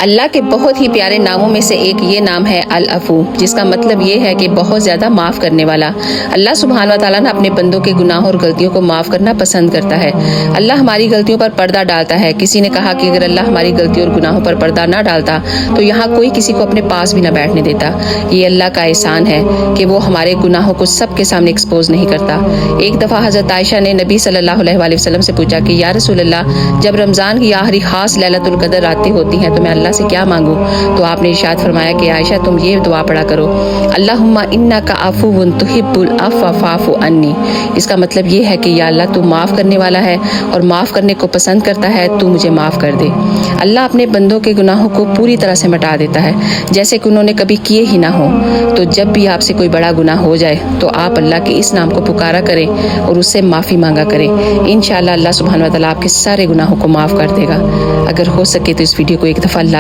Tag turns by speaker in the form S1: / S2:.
S1: اللہ کے بہت ہی پیارے ناموں میں سے ایک یہ نام ہے العفو، جس کا مطلب یہ ہے کہ بہت زیادہ معاف کرنے والا۔ اللہ سبحانہ و تعالیٰ نے اپنے بندوں کے گناہوں اور غلطیوں کو معاف کرنا پسند کرتا ہے۔ اللہ ہماری غلطیوں پر پردہ ڈالتا ہے۔ کسی نے کہا کہ اگر اللہ ہماری غلطیوں اور گناہوں پر پردہ نہ ڈالتا تو یہاں کوئی کسی کو اپنے پاس بھی نہ بیٹھنے دیتا۔ یہ اللہ کا احسان ہے کہ وہ ہمارے گناہوں کو سب کے سامنے ایکسپوز نہیں کرتا۔ ایک دفعہ حضرت عائشہ نے نبی صلی اللہ علیہ وآلہ وسلم سے پوچھا کہ یا رسول اللہ، جب رمضان کی آخری خاص لیلۃ القدر راتیں ہوتی ہیں تو میں اللہ سے کیا مانگوں؟ تو آپ نے ارشاد فرمایا کہ عائشہ تم یہ دعا پڑھا کرو، اللہم انک عفو تحب العفو فاعف عنی۔ اس کا مطلب یہ ہے کہ یا اللہ تو معاف کرنے والا ہے اور معاف کرنے کو پسند کرتا ہے، تو مجھے معاف کر دے۔ اللہ اپنے بندوں کے گناہوں کو پوری طرح سے مٹا دیتا ہے، جیسے کہ انہوں نے کبھی کیے ہی نہ ہوں۔ تو جب بھی آپ سے کوئی بڑا گناہ ہو جائے تو آپ اللہ کے اس نام کو پکارا کریں اور اس سے معافی مانگا کریں۔ انشاءاللہ اللہ سبحانہ و تعالیٰ آپ کے سارے گناہوں کو معاف کر دے گا۔ اگر ہو سکے تو اس ویڈیو کو ایک دفعہ